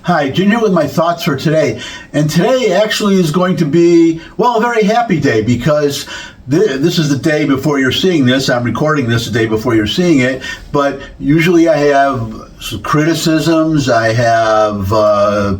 Hi, Jim here with my thoughts for today. And today actually is going to be, well, a very happy day because this is the day before you're seeing this. I'm recording this the day before you're seeing it. But usually I have some criticisms, I have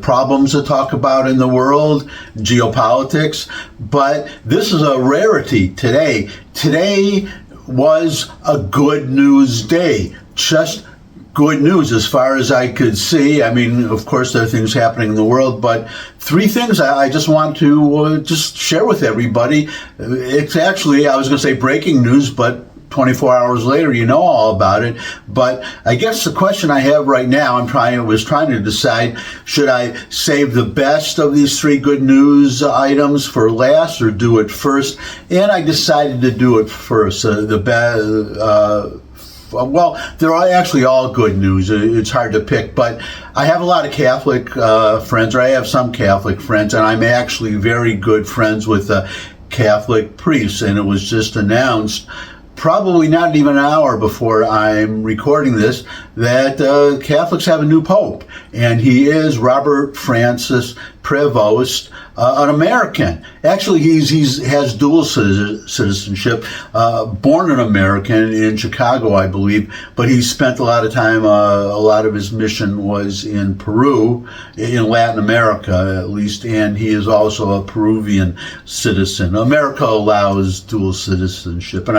problems to talk about in the world, geopolitics. But this is a rarity today. Today was a good news day. Just good news as far as I could see. I mean, of course, there are things happening in the world, but three things I just want to just share with everybody. It's actually, I was going to say breaking news, but 24 hours later, you know all about it. But I guess the question I have right now, was trying to decide, should I save the best of these three good news items for last or do it first? And I decided to do it first. Well, they're actually all good news. It's hard to pick, but I have a lot of Catholic friends, or I have some Catholic friends, and I'm actually very good friends with Catholic priests, and it was just announced probably not even an hour before I'm recording this, that Catholics have a new pope, and he is Robert Francis Prevost, an American. Actually, he has dual citizenship, born an American in Chicago, I believe, but he spent a lot of time, a lot of his mission was in Peru, in Latin America at least, and he is also a Peruvian citizen. America allows dual citizenship, and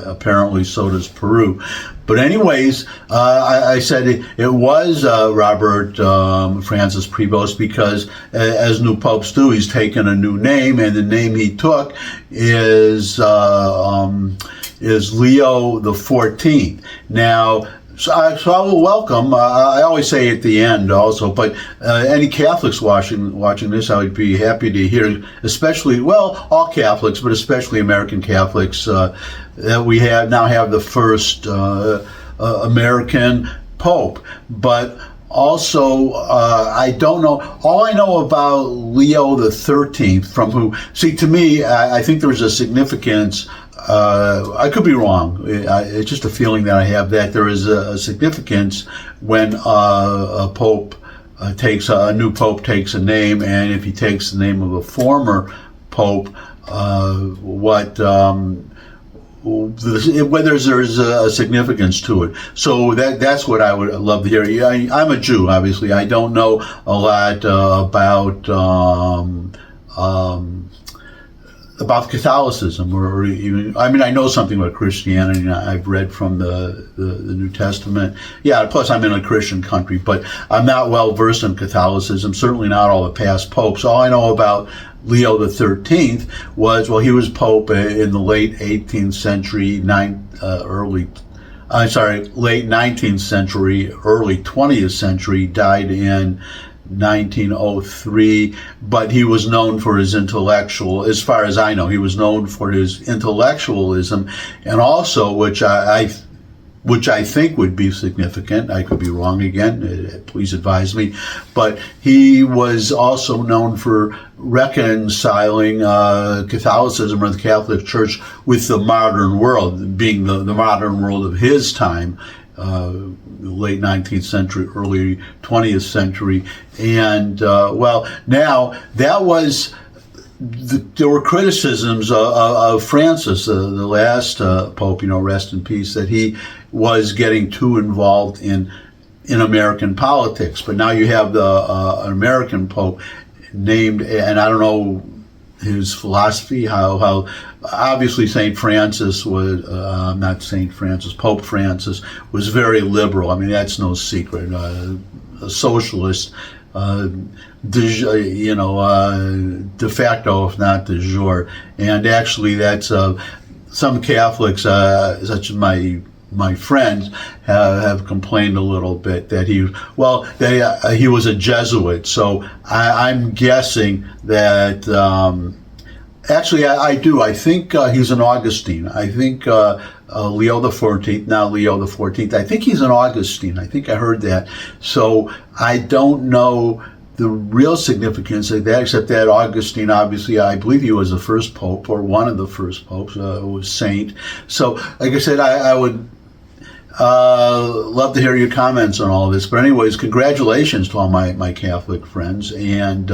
apparently so does Peru. But anyways, I said it was Robert Francis Prevost because, as new popes do, he's taken a new name, and the name he took is Leo the 14th. Now, so I will welcome, I always say at the end also, but any Catholics watching this, I would be happy to hear, especially, well, all Catholics, but especially American Catholics, that we now have the first American Pope. But also, I don't know, all I know about Leo the 13th, from who, see, to me, I think there's a significance. I could be wrong. It's just a feeling that I have that there is a significance when a pope a new pope takes a name, and if he takes the name of a former pope, whether there's a significance to it. So that's what I would love to hear. I'm a Jew, obviously. I don't know a lot about Catholicism, or even, I mean, I know something about Christianity. I've read from the New Testament. Yeah, plus I'm in a Christian country, but I'm not well versed in Catholicism, certainly not all the past popes. All I know about Leo the 13th was, well, he was pope in the late 18th century, late 19th century, early 20th century, died in 1903, but he was known for his as far as I know, he was known for his intellectualism, and also, which I think would be significant, I could be wrong again, please advise me, but he was also known for reconciling Catholicism, or the Catholic Church, with the modern world, being the modern world of his time, late 19th century, early 20th century. And, well, now, that was, there were criticisms of Francis, the last pope, rest in peace, that he was getting too involved in American politics. But now you have an American pope named, and I don't know his philosophy, how obviously St. Francis was, Pope Francis was very liberal. I mean, that's no secret. A socialist, de facto, if not de jure. And actually, that's some Catholics, such as my friends, have complained a little bit that he was a Jesuit. So I'm guessing that. Actually, I do. I think he's an Augustine. I think Leo the 14th, now Leo the 14th, I think he's an Augustine. I think I heard that. So I don't know the real significance of that, except that Augustine, obviously, I believe he was the first pope, or one of the first popes, was saint. So, like I said, I would Love to hear your comments on all of this. But anyways, congratulations to all my Catholic friends, and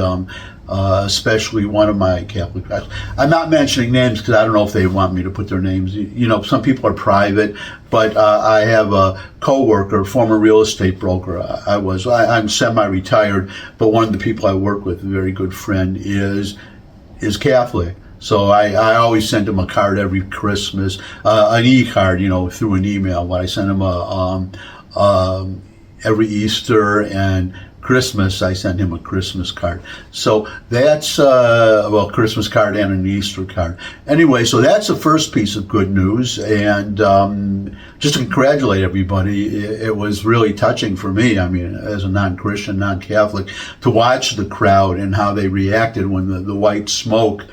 especially one of my Catholic friends. I'm not mentioning names because I don't know if they want me to put their names. You know, some people are private, but I have a coworker, former real estate broker. I'm semi-retired, but one of the people I work with, a very good friend, is Catholic. So I always send him a card every Christmas, an e-card, through an email. But I send him every Easter and Christmas, I send him a Christmas card. So that's, Christmas card and an Easter card. Anyway, so that's the first piece of good news. And just to congratulate everybody, it was really touching for me, I mean, as a non-Christian, non-Catholic, to watch the crowd and how they reacted when the white smoke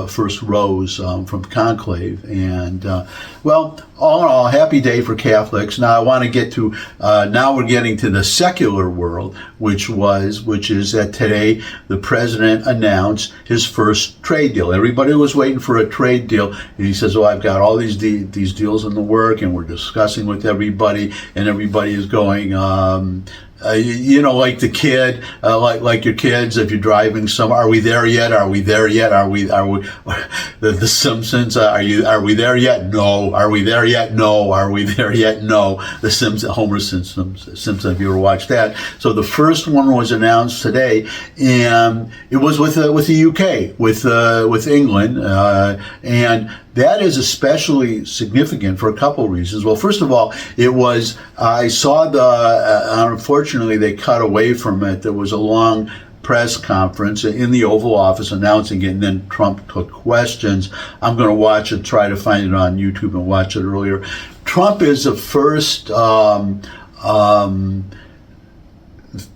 first rose from conclave. And all in all, happy day for Catholics. Now I want to get to now we're getting to the secular world, which is that today the president announced his first trade deal. Everybody was waiting for a trade deal, and he says, I've got all these deals in the work, and we're discussing with everybody, and everybody is going like the kid, like your kids, if you're driving somewhere, are we there yet? Are we there yet? Are we, the Simpsons, are we there yet? No. Are we there yet? No. Are we there yet? No. The Simpsons, Homer Simpson, if you ever watched that. So the first one was announced today, and it was with the UK, with England, and that is especially significant for a couple of reasons. Well, first of all, I saw unfortunately they cut away from it. There was a long press conference in the Oval Office announcing it, and then Trump took questions. I'm going to watch it, try to find it on YouTube and watch it earlier. Trump is the first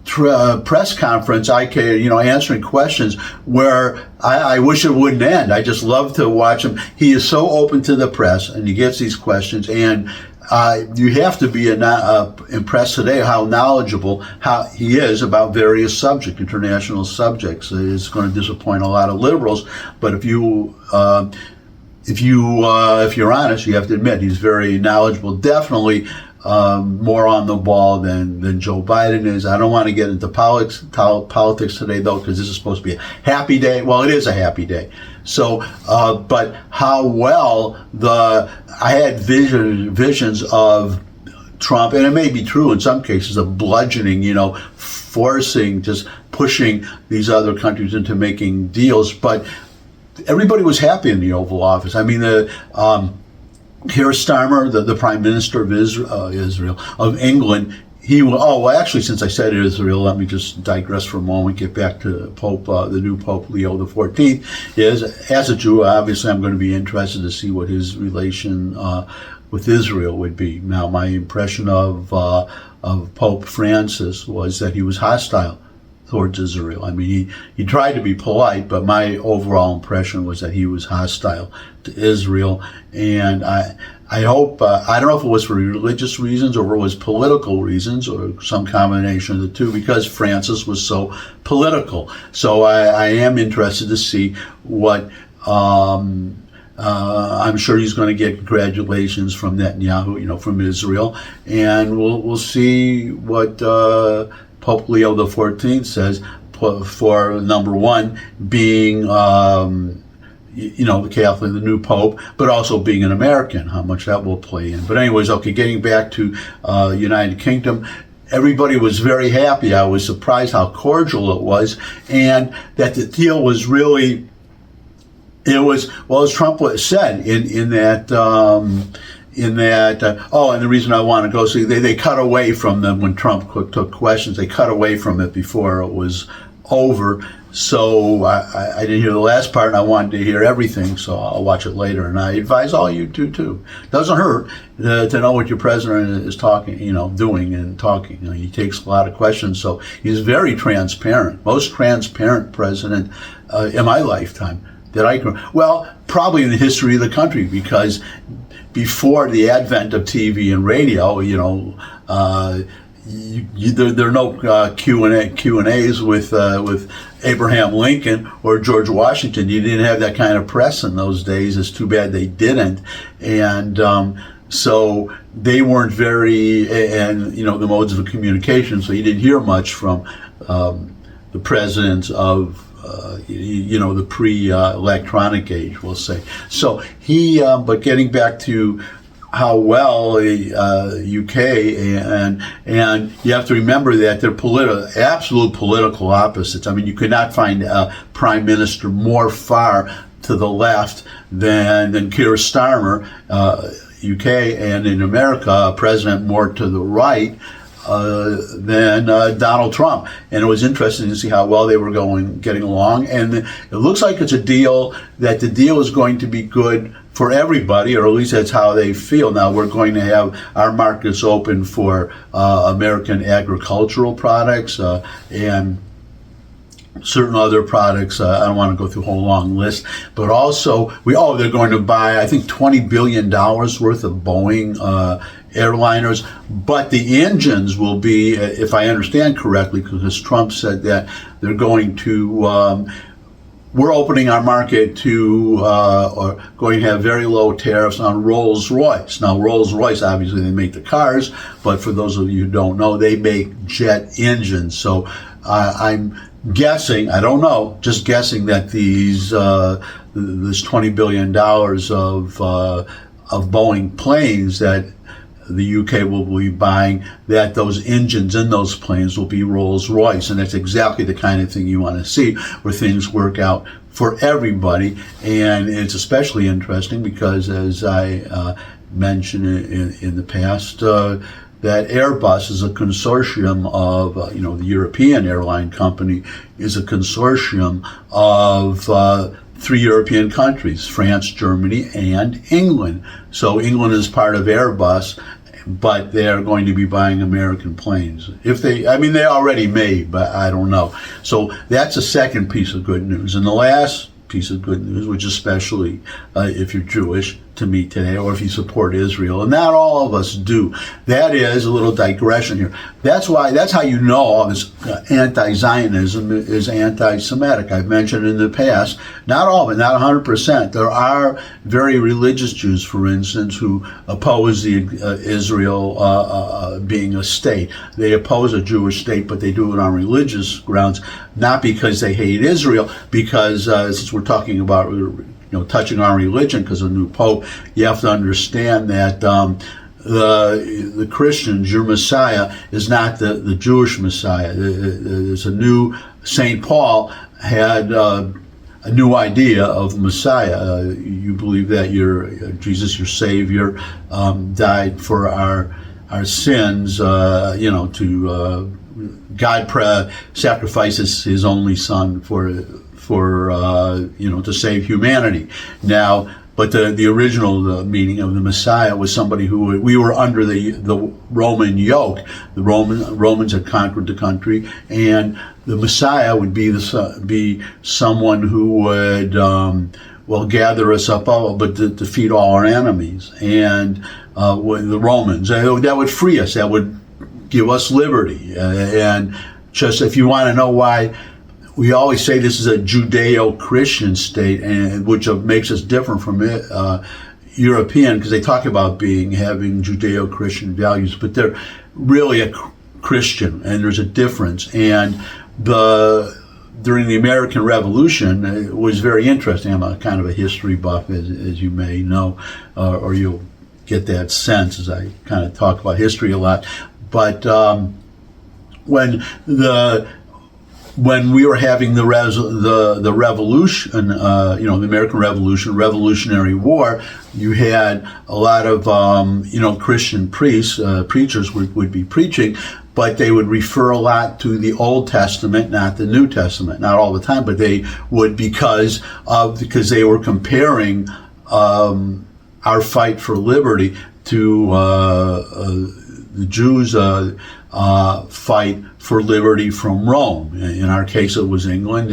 press conference I can, answering questions where I wish it wouldn't end. I just love to watch him. He is so open to the press, and he gets these questions, and you have to be impressed today how knowledgeable he is about various subjects, international subjects. It's going to disappoint a lot of liberals, but if you're honest, you have to admit he's very knowledgeable. Definitely more on the ball than Joe Biden is. I don't want to get into politics today, though, because this is supposed to be a happy day. Well, it is a happy day. So, but how well I had visions of Trump, and it may be true in some cases, of bludgeoning, forcing, just pushing these other countries into making deals. But everybody was happy in the Oval Office. I mean, Keir Starmer, the Prime Minister of Israel, of England, actually, since I said Israel, let me just digress for a moment, get back to the new Pope Leo XIV. As a Jew, obviously I'm going to be interested to see what his relation with Israel would be. Now, my impression of Pope Francis was that he was hostile towards Israel. I mean, he tried to be polite, but my overall impression was that he was hostile to Israel. And I hope, I don't know if it was for religious reasons or it was political reasons or some combination of the two, because Francis was so political. So I am interested to see what, I'm sure he's going to get congratulations from Netanyahu, from Israel. And we'll see what Pope Leo XIV says for number one, being, the Catholic, the new Pope, but also being an American, how much that will play in. But anyways, okay, getting back to United Kingdom, everybody was very happy. I was surprised how cordial it was, and that the deal was really, as Trump said in that, and the reason I want to go, see, they cut away from them when Trump took questions. They cut away from it before it was over. So I didn't hear the last part, and I wanted to hear everything, so I'll watch it later. And I advise all you to too. Doesn't hurt to know what your president is talking, doing and talking. He takes a lot of questions, so he's very transparent. Most transparent president in my lifetime that I can. Well, probably in the history of the country, because before the advent of TV and radio, there are no Q&As with Abraham Lincoln or George Washington. You didn't have that kind of press in those days. It's too bad they didn't. And So they weren't and the modes of communication. So you didn't hear much from the presidents of the pre-electronic age, we'll say. So but getting back to how well UK and you have to remember that they're absolute political opposites. I mean, you could not find a prime minister more far to the left than Keir Starmer, UK, and in America, a president more to the right than Donald Trump. And it was interesting to see how well they were getting along. And it looks like it's a deal that the deal is going to be good for everybody, or at least that's how they feel. Now, we're going to have our markets open for American agricultural products and certain other products. I don't want to go through a whole long list, but also they're going to buy, I think, $20 billion worth of Boeing airliners, but the engines will be, if I understand correctly, because Trump said that they're going to we're opening our market to, or going to have very low tariffs on Rolls-Royce. Now, Rolls-Royce, obviously, they make the cars, but for those of you who don't know, they make jet engines. So I'm guessing, I don't know, just guessing that this $20 billion of Boeing planes that the UK will be buying, that those engines in those planes will be Rolls-Royce. And that's exactly the kind of thing you want to see, where things work out for everybody. And it's especially interesting because, as I mentioned in the past, that Airbus is a consortium of, the European airline company is a consortium of 3 European countries, France, Germany, and England. So England is part of Airbus, but they are going to be buying American planes. They already may, but I don't know. So that's a second piece of good news. And the last piece of good news, which especially if you're Jewish, to me today, or if you support Israel, and not all of us do. That is a little digression here. That's how you know all this anti-Zionism is anti-Semitic. I've mentioned in the past, not all of it, not 100%. There are very religious Jews, for instance, who oppose Israel being a state. They oppose a Jewish state, but they do it on religious grounds, not because they hate Israel, because since we're talking about touching on religion because of the new pope, you have to understand that the Christians, your Messiah, is not the Jewish Messiah. There's a new, St. Paul had a new idea of Messiah. You believe that Jesus, your Savior, died for our sins, God sacrifices his only son to save humanity. Now, but the original meaning of the Messiah was somebody who we were under the Roman yoke. The Romans had conquered the country, and the Messiah would be someone who would gather us up all, but defeat all our enemies. And the Romans, that would free us. That would give us liberty. And just if you want to know why we always say this is a Judeo-Christian state, and which makes us different from European, because they talk about having Judeo-Christian values, but they're really a Christian, and there's a difference. And during the American Revolution, it was very interesting. I'm a kind of a history buff, as you may know, or you'll get that sense as I kind of talk about history a lot. But when we were having the revolution, the American Revolution, Revolutionary War, you had a lot of Christian preachers would be preaching, but they would refer a lot to the Old Testament, not the New Testament. Not all the time, but they would because they were comparing our fight for liberty to the Jews' fight for liberty from Rome. In our case, it was England,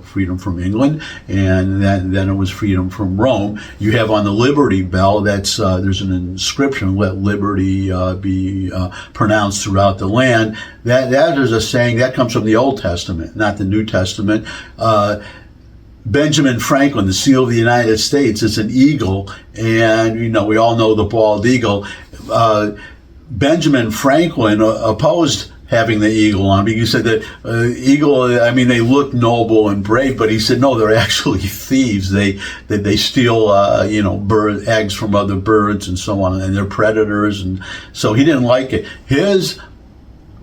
freedom from England, and then it was freedom from Rome. You have on the Liberty Bell, there's an inscription, "Let liberty be pronounced throughout the land." That is a saying that comes from the Old Testament, not the New Testament. Benjamin Franklin, the seal of the United States, is an eagle, and we all know the bald eagle. Benjamin Franklin opposed having the eagle on, because he said that eagle, they look noble and brave, but he said no, they're actually thieves. They steal bird eggs from other birds and so on, and they're predators, and so he didn't like it. His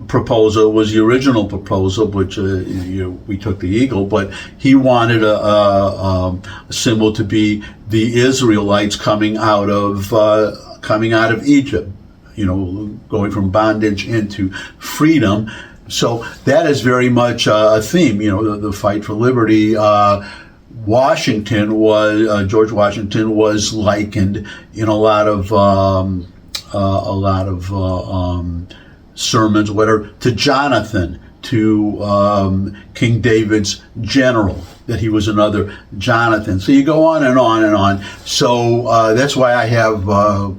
proposal was the original proposal, which we took the eagle, but he wanted a symbol to be the Israelites coming out of Egypt, going from bondage into freedom. So that is very much a theme, the fight for liberty. George Washington was likened in a lot of sermons, whatever, to Jonathan, to King David's general, that he was another Jonathan. So you go on and on and on. So that's why I have,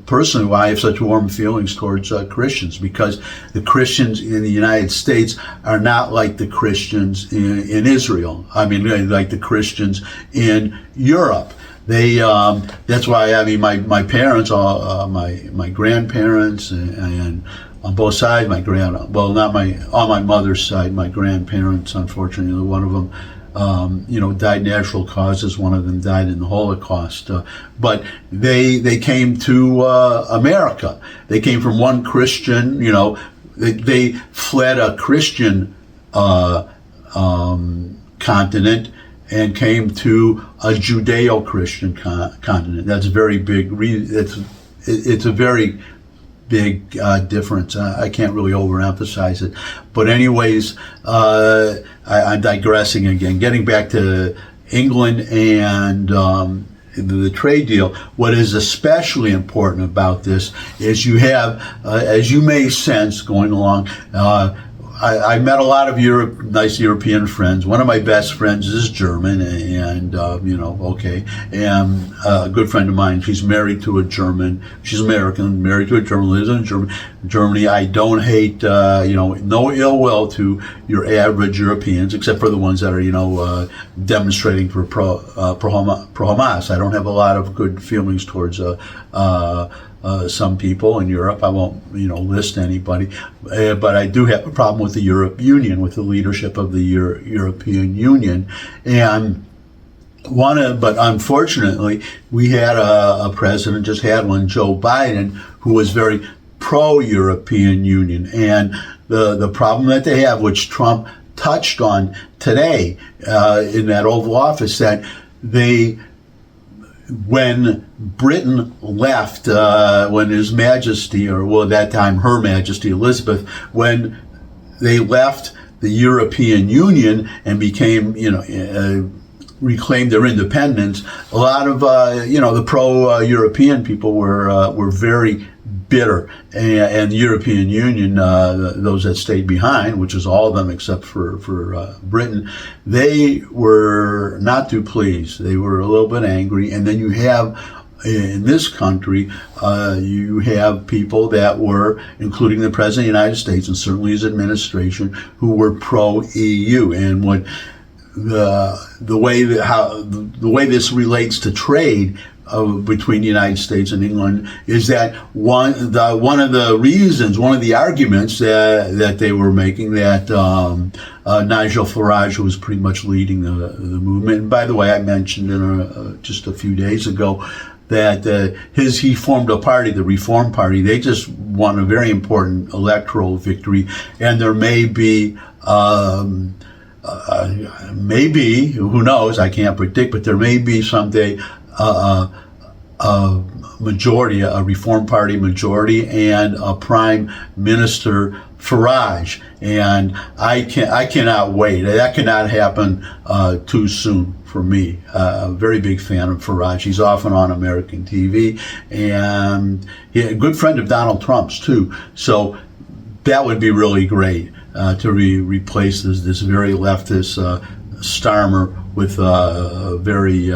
personally, why I have such warm feelings towards Christians, because the Christians in the United States are not like the Christians in Israel. Like the Christians in Europe. That's why, my parents, my grandparents, and on both sides, on my mother's side, my grandparents, unfortunately, one of them, died natural causes. One of them died in the Holocaust. But they came to America. They came from one Christian, they fled a Christian continent and came to a Judeo-Christian continent. That's a very big. It's a very big difference. I can't really overemphasize it. But anyways, I'm digressing again. Getting back to England and the trade deal, what is especially important about this is you have, as you may sense going along, I met a lot of nice European friends. One of my best friends is German, and and a good friend of mine, she's married to a German. She's American, married to a German, lives in Germany. I don't hate, no ill will to your average Europeans, except for the ones that are, demonstrating for pro-Hamas. I don't have a lot of good feelings towards some people in Europe. I won't, list anybody, but I do have a problem with the Union, with the leadership of the European Union, and but unfortunately, we had a president, just had one, Joe Biden, who was very pro-European Union, and the problem that they have, which Trump touched on today in that Oval Office, that when Britain left, when His Majesty, at that time Her Majesty Elizabeth, when they left the European Union and became, reclaimed their independence, a lot of, the pro-European people were very bitter, and the European Union, those that stayed behind, which is all of them except for Britain, they were not too pleased. They were a little bit angry. And then you have, in this country, you have people that were, including the President of the United States and certainly his administration, who were pro-EU. And what the way this relates to trade between the United States and England is that one of the arguments that they were making, that Nigel Farage, who was pretty much leading the movement, and by the way, I mentioned just a few days ago that he formed a party, the Reform Party. They just won a very important electoral victory, and there may be maybe, who knows, I can't predict, but there may be someday a majority, a Reform Party majority, and a Prime Minister Farage, and I cannot wait. That cannot happen too soon for me. A very big fan of Farage. He's often on American TV, and a good friend of Donald Trump's too. So that would be really great to replace this very leftist Starmer with very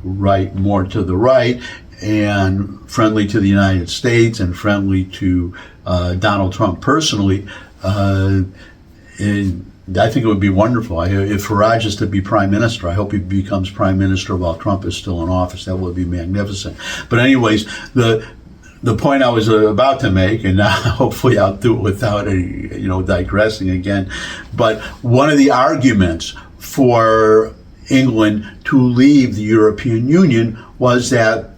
right, more to the right, and friendly to the United States and friendly to Donald Trump personally. I think it would be wonderful. If Farage is to be prime minister, I hope he becomes prime minister while Trump is still in office. That would be magnificent. But anyways, the point I was about to make, and now hopefully I'll do it without digressing again. But one of the arguments for England to leave the European Union was that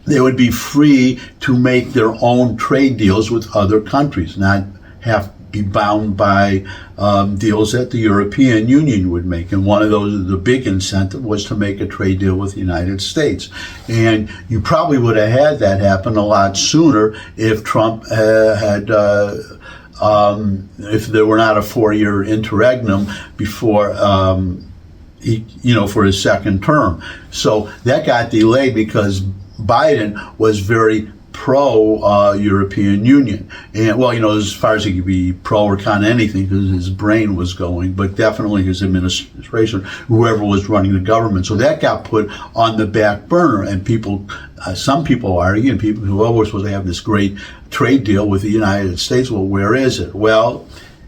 they would be free to make their own trade deals with other countries, not have to be bound by deals that the European Union would make. And one of those, the big incentive, was to make a trade deal with the United States. And you probably would have had that happen a lot sooner if Trump if there were not a 4-year interregnum before for his second term. So that got delayed because Biden was very pro-European Union. And, as far as he could be pro or con anything, because his brain was going, but definitely his administration, whoever was running the government. So that got put on the back burner. And some people argue, and people who we're supposed to have this great trade deal with the United States. Well, where is it? Well,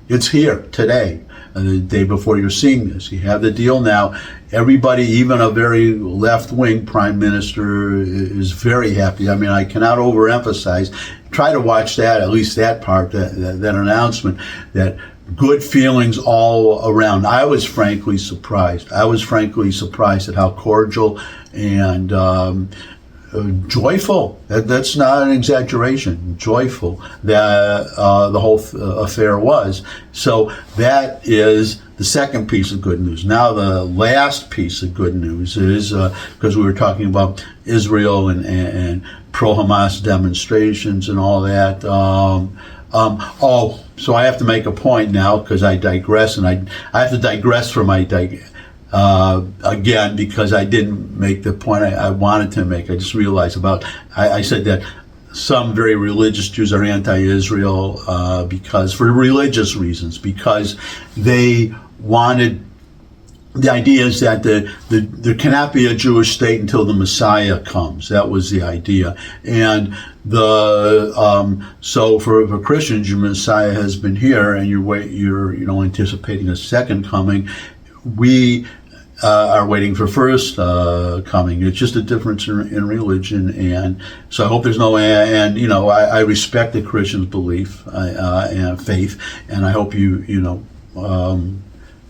it's here today. The day before you're seeing this, you have the deal now. Everybody, even a very left-wing prime minister, is very happy. I mean, I cannot overemphasize. Try to watch that, at least that part, that announcement, that good feelings all around. I was frankly surprised. At how cordial and joyful, that's not an exaggeration, joyful that the whole affair was. So that is the second piece of good news. Now the last piece of good news is, because we were talking about Israel and pro-Hamas demonstrations and all that. So I have to make a point now, because I digress, and I have to digress from my again, because I didn't make the point I wanted to make. I just realized I said that some very religious Jews are anti-Israel because, for religious reasons, because they wanted, the idea is that there cannot be a Jewish state until the Messiah comes. That was the idea. And so for Christians, your Messiah has been here, and you're anticipating a second coming. We are waiting for first coming. It's just a difference in religion, and so I hope there's no. And I respect the Christian's belief and faith, and I hope you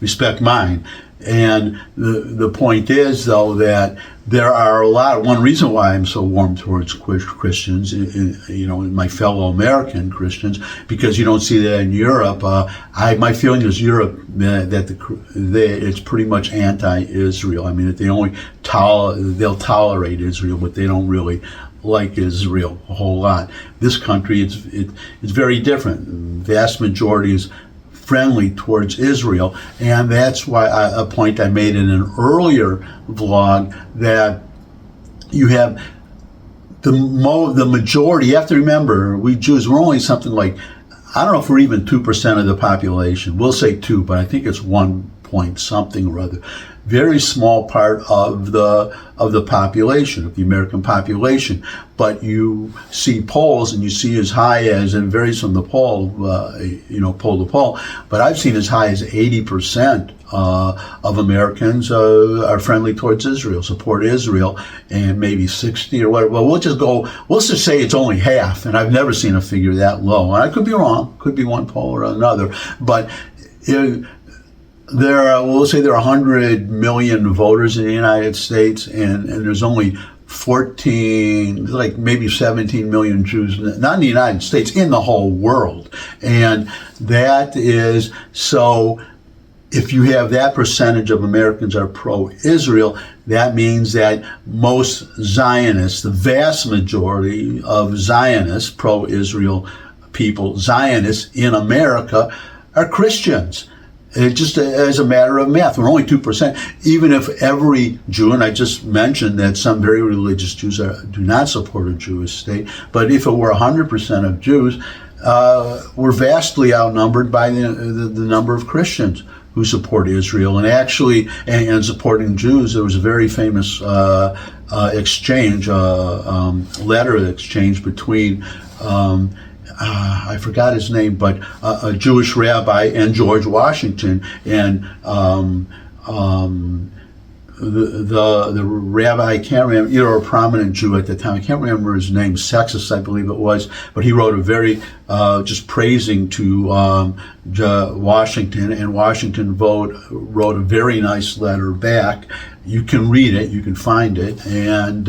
respect mine. And the point is, though, that there are one reason why I'm so warm towards Christians, in my fellow American Christians, because you don't see that in Europe. My feeling is Europe that it's pretty much anti-Israel. I mean, that they'll tolerate Israel, but they don't really like Israel a whole lot. This country, it's very different. The vast majority is friendly towards Israel, and that's why a point I made in an earlier vlog, that you have the majority. You have to remember, we Jews, we're only something like, I don't know if we're even 2% of the population. We'll say 2, but I think it's 1 point something or other. Very small part of the population, of the American population. But you see polls, and you see as high as, and it varies from the poll, poll to poll, but I've seen as high as 80% of Americans are friendly towards Israel, support Israel, and maybe 60 or whatever. Well, we'll just say it's only half, and I've never seen a figure that low. And I could be wrong, could be one poll or another, but we'll say there are 100 million voters in the United States, and there's only 14, like maybe 17 million Jews, not in the United States, in the whole world. And that is, so if you have that percentage of Americans are pro-Israel, that means that most Zionists, the vast majority of Zionists, pro-Israel people, Zionists in America, are Christians. Just as a matter of math, we're only 2%. Even if every Jew, and I just mentioned that some very religious Jews do not support a Jewish state, but if it were 100% of Jews, we're vastly outnumbered by the number of Christians who support Israel. And actually, and supporting Jews, there was a very famous letter exchange between I forgot his name, but a Jewish rabbi, and George Washington, and the rabbi, I can't remember, a prominent Jew at the time, I can't remember his name, Sextus, I believe it was, but he wrote a very, just praising to Washington, and Washington wrote a very nice letter back. You can read it, you can find it, and,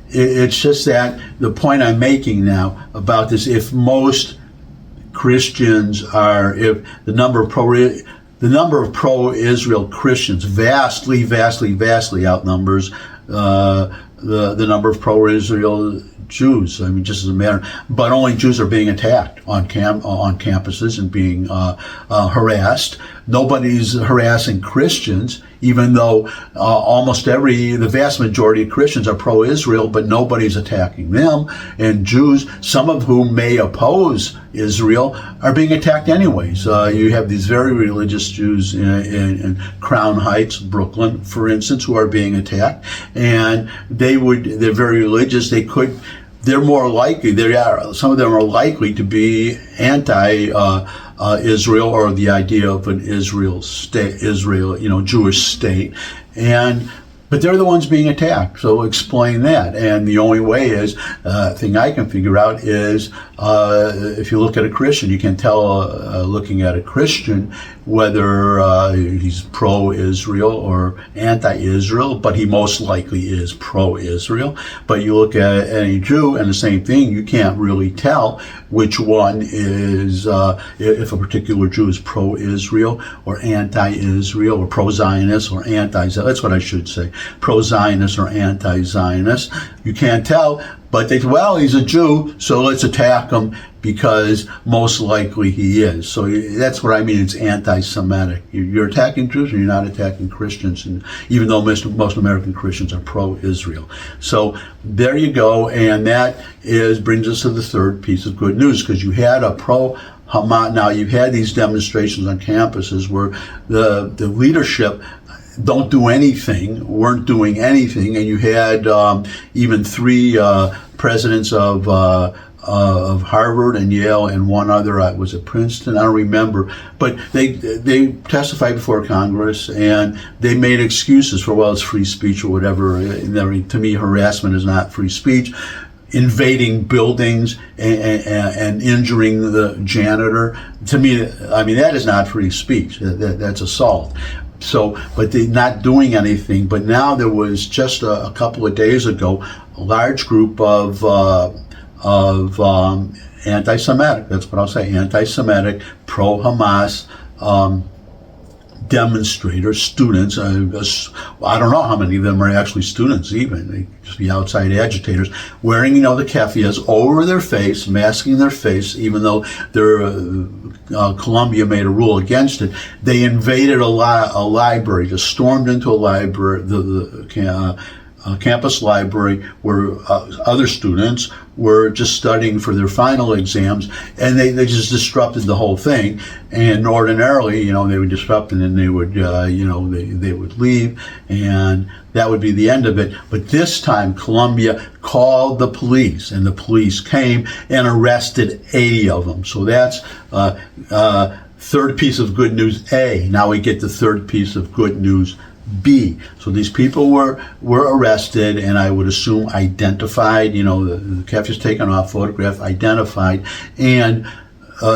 it's just that the point I'm making now about this, if most Christians if the number of pro-Israel Christians vastly outnumbers the number of pro-Israel Jews. I mean, just as a matter, but only Jews are being attacked on campuses and being harassed. Nobody's harassing Christians, even though the vast majority of Christians are pro-Israel, but nobody's attacking them. And Jews, some of whom may oppose Israel, are being attacked anyways. You have these very religious Jews in Crown Heights, Brooklyn, for instance, who are being attacked, and they're very religious. They're more likely, some of them are likely to be anti-Israel, or the idea of an Jewish state, but they're the ones being attacked. So explain that. And the only way is, thing I can figure out is, if you look at a Christian, you can tell, looking at a Christian, whether he's pro-Israel or anti-Israel, but he most likely is pro-Israel. But you look at any Jew, and the same thing, you can't really tell which one is, if a particular Jew is pro-Israel or anti-Israel, or pro-Zionist or anti-Zionist. That's what I should say. Pro-Zionist or anti-Zionist. You can't tell, but they say, well, he's a Jew, so let's attack him because most likely he is. So that's what I mean, it's anti-Semitic. You're attacking Jews, or you're not attacking Christians, and even though most American Christians are pro-Israel. So there you go, and that brings us to the third piece of good news, because you had a pro-Hamas. Now, you've had these demonstrations on campuses where the leadership weren't doing anything, and you had even three presidents of Harvard and Yale, and one other, was it Princeton? I don't remember, but they testified before Congress, and they made excuses for, well, it's free speech or whatever. To me, harassment is not free speech. Invading buildings and injuring the janitor, to me, I mean, that is not free speech. That's assault. So, but they're not doing anything. But now there was just a couple of days ago, a large group of anti-Semitic, that's what I'll say, anti-Semitic, pro-Hamas demonstrators, students. I don't know how many of them are actually students even. They just be outside agitators, wearing, the keffiyehs over their face, masking their face, even though Columbia made a rule against it. They invaded a library, just stormed into a library, campus library, where other students were just studying for their final exams, and they just disrupted the whole thing. And ordinarily, they would disrupt, and then they would, they would leave, and that would be the end of it. But this time, Columbia called the police, and the police came and arrested 80 of them. So that's third piece of good news A. Now we get the third piece of good news B. So these people were arrested, and I would assume identified, the keffiyehs taken off, photographed, identified, and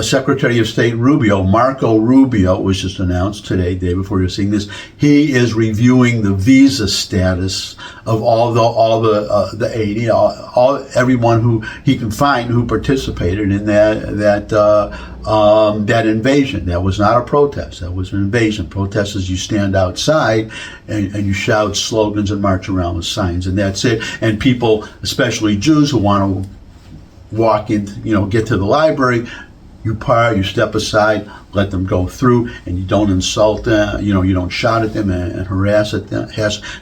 Secretary of State Marco Rubio, was just announced today, day before you're seeing this. He is reviewing the visa status of all the 80, everyone who he can find who participated in that invasion. That was not a protest. That was an invasion. Protest is you stand outside and you shout slogans and march around with signs, and that's it. And people, especially Jews who want to walk in, get to the library, you step aside, let them go through, and you don't insult them, you don't shout at them and harass at them.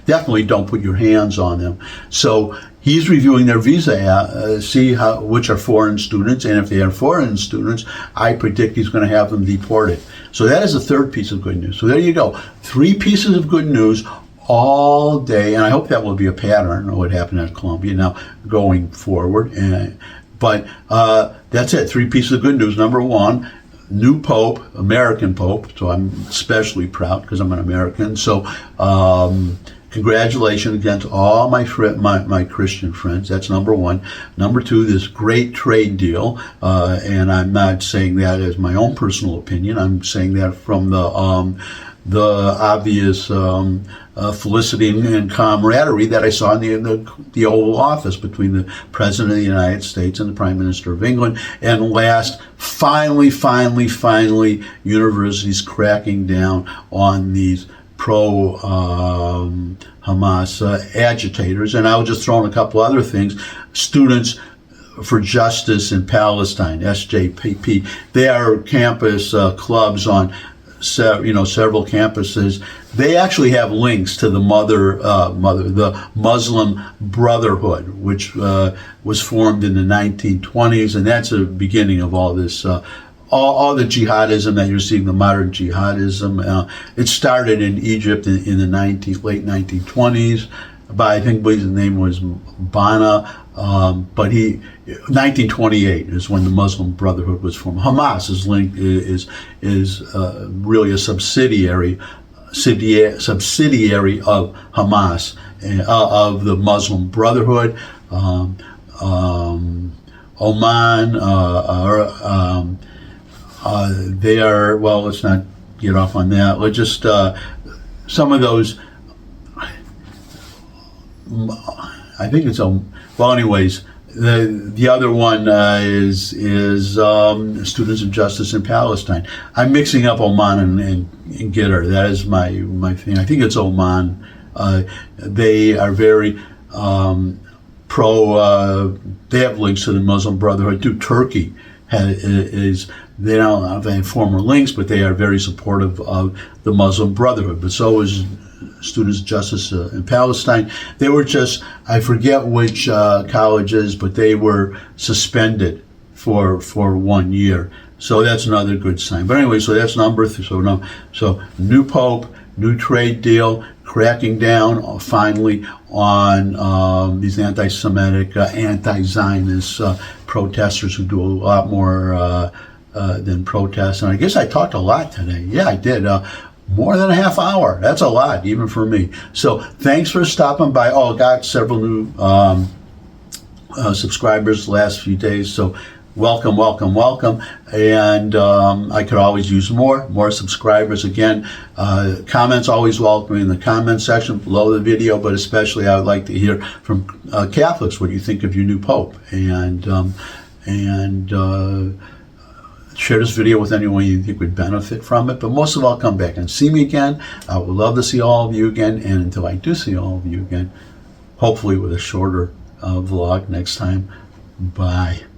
Definitely don't put your hands on them. So he's reviewing their visa, see which are foreign students, and if they are foreign students, I predict he's going to have them deported. So that is the third piece of good news. So there you go. 3 pieces of good news, all day, and I hope that will be a pattern of what happened at Columbia now going forward. But that's it. 3 pieces of good news. Number one, new Pope, American Pope, so I'm especially proud because I'm an American. So congratulations against all my Christian friends. That's number one. Number two, this great trade deal, and I'm not saying that as my own personal opinion. I'm saying that from the obvious felicity and camaraderie that I saw in the Oval Office between the President of the United States and the Prime Minister of England. And last, finally, universities cracking down on these pro-Hamas agitators. And I'll just throw in a couple other things. Students for Justice in Palestine, SJPP. They are campus clubs on several campuses. They actually have links to the the Muslim Brotherhood, which was formed in the 1920s, and that's the beginning of all this, all the jihadism that you're seeing, the modern jihadism. It started in Egypt in the late 1920s. I think his name was Bana, but 1928 is when the Muslim Brotherhood was formed. Hamas is really a subsidiary of Hamas, of the Muslim Brotherhood. Oman, they are, well, let's not get off on that. Let's just, some of those, I think it's well. Anyways, the other one is Students of Justice in Palestine. I'm mixing up Oman and Gitter. That is my thing. I think it's Oman. They are very pro. They have links to the Muslim Brotherhood. Turkey they don't have any former links, but they are very supportive of the Muslim Brotherhood. But so is Students of Justice in Palestine. They were just, I forget which colleges, but they were suspended for 1 year. So that's another good sign. But anyway, so that's number three. So new Pope, new trade deal, cracking down finally on these anti-Semitic, anti-Zionist protesters who do a lot more than protest. And I guess I talked a lot today. Yeah, I did. More than a half hour. That's a lot, even for me. So thanks for stopping by. Oh, got several new subscribers the last few days. So welcome. And I could always use more subscribers. Again, comments always welcome in the comment section below the video, but especially I would like to hear from Catholics what you think of your new Pope. And share this video with anyone you think would benefit from it. But most of all, come back and see me again. I would love to see all of you again. And until I do see all of you again, hopefully with a shorter vlog next time. Bye.